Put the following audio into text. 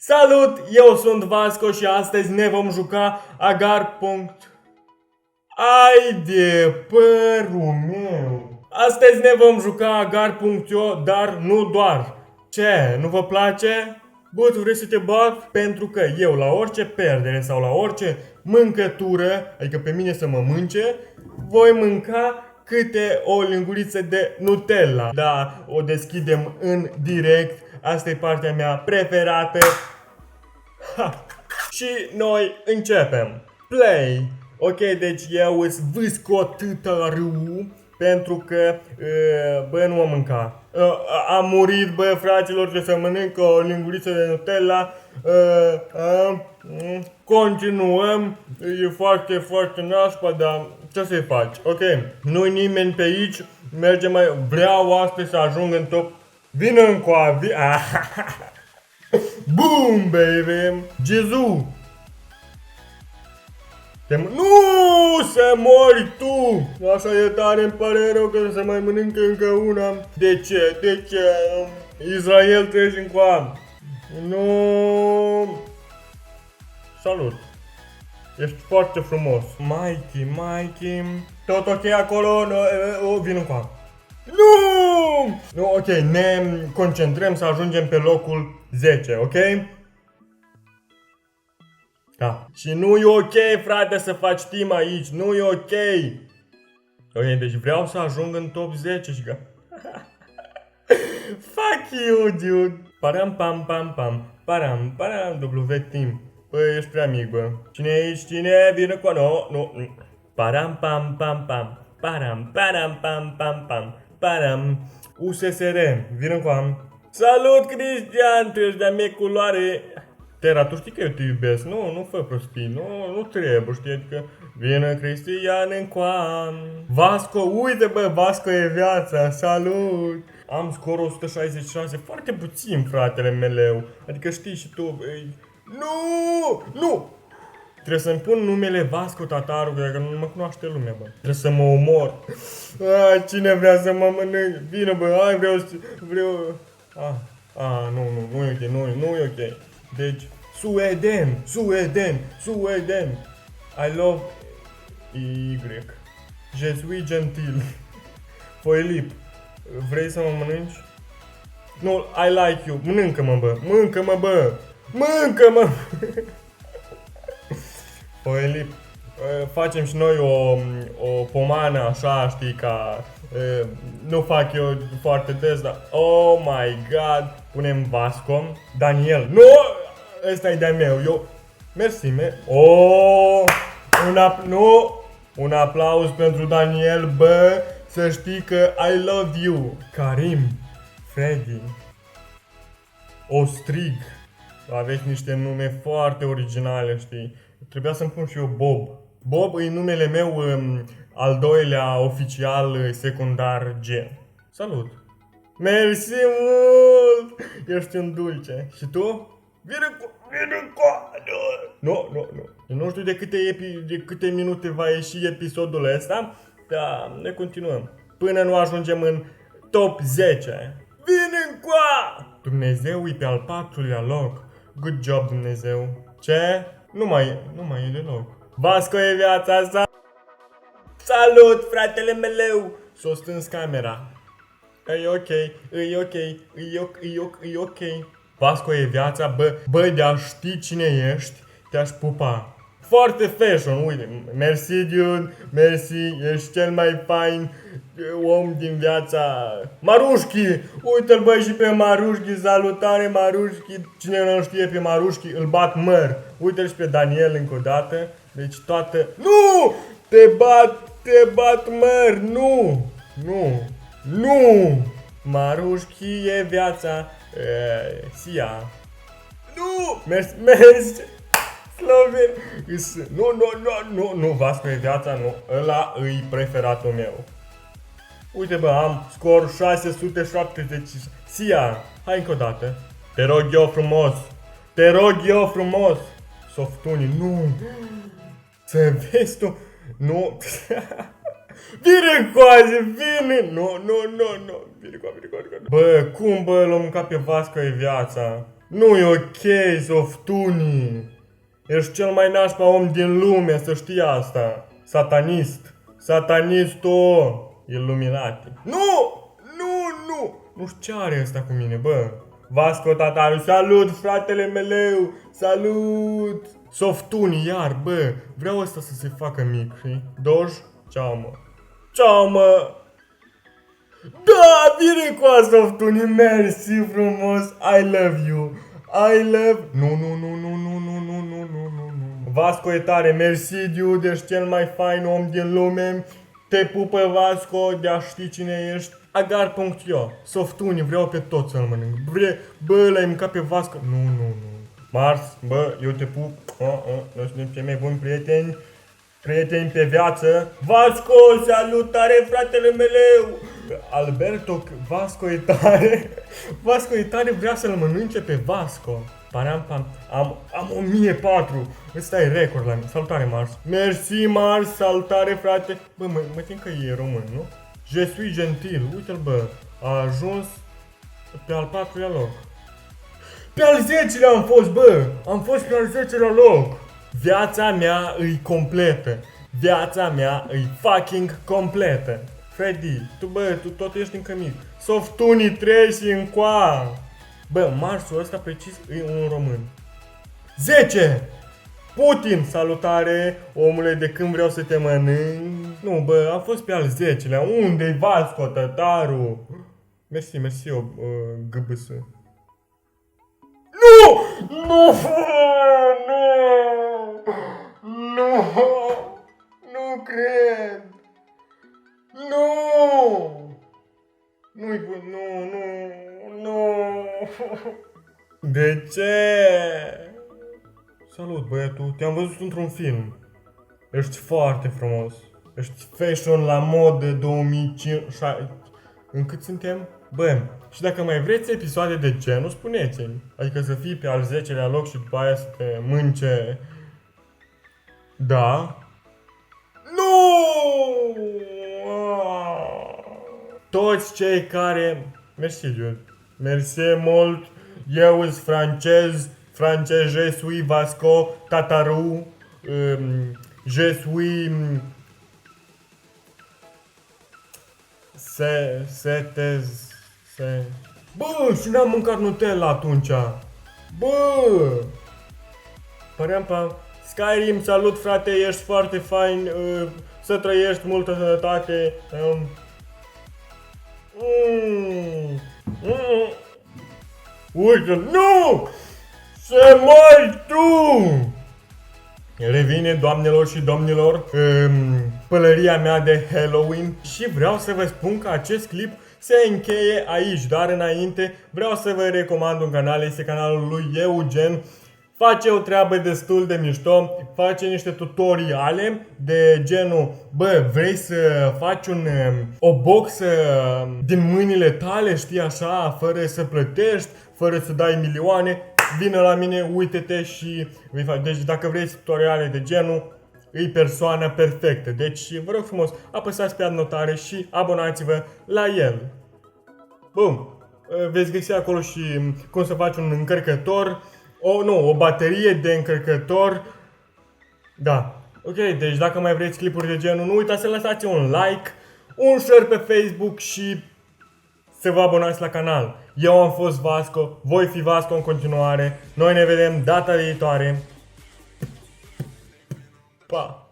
Salut! Eu sunt Vasco și astăzi ne vom juca Agar. Ai de părul meu! Astăzi ne vom juca Agar.io, dar nu doar. Ce? Nu vă place? Bă, tu vrei să te bag? Pentru că eu la orice perdere sau la orice mâncătură, adică pe mine să mă mânce, voi mânca câte o linguriță de Nutella. Da, o deschidem în direct. Asta e partea mea preferată. Ha. Și noi începem. Play. Ok, deci eu îți vâsc tătăru pentru că, bă, nu mă mânca. Am murit, bă, fraților, trebuie să mănânc o linguriță de Nutella. Continuăm. E foarte, foarte nașpa, dar ce să-i faci? Ok, nu-i nimeni pe aici. Mergem mai... Vreau astăzi să ajung în top. Vină încoa, Boom, baby! Jezu! Nu, să mori tu! Așa e tare, îmi pare rău că să mai mănânc încă una. De ce? De ce? Israel treci încoa. Nu. Salut! Ești foarte frumos. Mikey. Tot ok acolo? Vin încoa. Nu! Nu, ok, ne concentrăm să ajungem pe locul 10, ok? Da. Și nu e ok, frate, să faci team aici, nu e ok. Ok, deci vreau să ajung în top 10 și că... Fuck you, dude! Param pam pam pam, param W-team. Băi, ești prea mic, bă. Cine e aici? Cine? Vine cu... Nu. Param pam pam pam, param pam pam. Param. USSR. Vină cu am. Salut, Cristian! Tu ești de-a mea culoare. Tera, tu știi că eu te iubesc. Nu fă prostii. Nu trebuie, știi că... Vină, Cristian, încoam. Vasco, uite, bă, Vasco e viața. Salut! Am scor 166. Foarte puțin, fratele meu. Adică știi și tu... Nu! Trebuie să-mi pun numele Vasco Tataru, că nu mă cunoaște lumea, bă. Trebuie să mă omor. Cine vrea să mă mănânc? Vine, bă, hai, vreau... Nu e ok. Deci, Sueden. I love Y. Je suis gentil. Filip, vrei să mă mănânci? Nu, I like you. Mănâncă-mă, bă. Mănâncă-mă. Filip, facem și noi o pomană așa, știi, ca... nu fac eu foarte des, dar... Oh my god! Punem Vasco. Daniel. Nu! Ăsta e de-a meu. Eu... Mersi, Un aplauz pentru Daniel, bă! Să știi că I love you. Karim. Freddy. Ostrig. Aveți niște nume foarte originale, știi? Trebuia să-mi pun și eu Bob. Bob e numele meu al doilea oficial secundar G. Salut! Mersi mult! Ești un dulce. Și tu? Vine cu... Nu. Eu nu știu de câte minute va ieși episodul ăsta, dar ne continuăm. Până nu ajungem în top 10. Vine încoa! Dumnezeu e pe al 4-lea loc. Good job, Dumnezeu. Ce? Nu mai e deloc. Vasco e viața sa. Salut, fratele meu. S-o stâns camera. E ok. Vasco e viața, bă, de-a ști cine ești, te-aș pupa. Foarte fashion, uite. Mersi, dude, mersi, ești cel mai fain om din viața. Marușchi, uite-l, băi, și pe Marușchi, salutare, Marușchi. Cine nu știe pe Marușchi, îl bat măr. Uite-l și pe Daniel încă o dată. Deci toată... Nu! Te bat măr, nu! Marușchi e viața. Sia. Nu! Mersi! Sloven! Nu, Vasco e viața, nu. Ăla îi preferatul meu. Uite, bă, am scor 670. Sia, hai încă o dată. Te rog eu frumos. Softuni, nu. Să vezi tu. Nu. Vine încoace, vine. Nu. Vine. Bă, cum, bă, l-am mâncat pe Vasco e viața. Nu e ok, Softuni. Ești cel mai nașpa om din lume, să știi asta. Satanist. Satanistul. Illuminati. Nu! Nu știu ce are ăsta cu mine, bă. Vasco Tataru, salut, fratele meu. Salut. Softuni, iar, bă. Vreau ăsta să se facă mic, știi? Doj, ceau, mă. Ceau, mă. Da, vine cu asta, Softuni, mersi frumos. I love you. I love... Nu. Vasco e tare, mersi, dude, ești cel mai fain om din lume. Te pupă, Vasco, de-a ști cine ești. Agar.io. Softuni, vreau pe tot să-l mănânc. Bă, l-ai mâncat pe Vasco? Nu. Mars, bă, eu te pup. Noi suntem cei mai buni prieteni. Prieteni pe viață. Vasco, salutare, fratele meu. Alberto, Vasco e tare. Vasco e tare, vrea să-l mănânce pe Vasco. Param. Am 1004. Ăsta e record la mine. Salutare, Mars. Mersi, Mars. Salutare, frate. Bă, mă tin că e român, nu? Je suis gentil. Uite-l, bă. A ajuns pe al 4-lea loc. Pe al 10-lea am fost, bă. Am fost pe al 10-lea loc. Viața mea îi completă. Viața mea îi fucking completă. Freddy, tu tot ești încă mic. Softuni, treci încoa. Bă, Marsul ăsta precis e un român. 10! Putin, salutare, omule, de când vreau să te mănânc. Nu, bă, am fost pe al 10-lea. Unde-i Vasco Tătaru? Mersi, GBS. Nu cred. Nu. De ce? Salut, băiatul, te-am văzut într-un film. Ești foarte frumos. Ești fashion la modă 2005. În cât suntem? Bă, și dacă mai vreți episoade de genul, spuneți-mi. Adică să fii pe al 10-lea loc și după aia să te mânce. Da? Nu! Toți cei care... Mersi, dude. Mersi mult. Eu sunt francez, je suis Vasco Tataru. Je suis... Bă, și n-am mâncat Nutella atunci. Bă! Păream. Skyrim, salut, frate, ești foarte fain. Să trăiești, multă sănătate. Uite, nu! Să mori tu! Revine, doamnelor și domnilor, pălăria mea de Halloween și vreau să vă spun că acest clip se încheie aici, dar înainte vreau să vă recomand un canal, este canalul lui Eugen. Face o treabă destul de mișto, face niște tutoriale de genul, bă, vrei să faci o boxă din mâinile tale, știi așa, fără să plătești, fără să dai milioane, vină la mine, uite-te și îi fac. Deci dacă vrei tutoriale de genul, e persoana perfectă. Deci vă rog frumos, apăsați pe anotare și abonați-vă la el. Bum! Veți găsi acolo și cum să faci un încărcător. O baterie de încărcător. Da. Ok, deci dacă mai vreți clipuri de genul, nu uitați să lăsați un like, un share pe Facebook și să vă abonați la canal. Eu am fost Vasco, voi fi Vasco în continuare. Noi ne vedem data viitoare. Pa!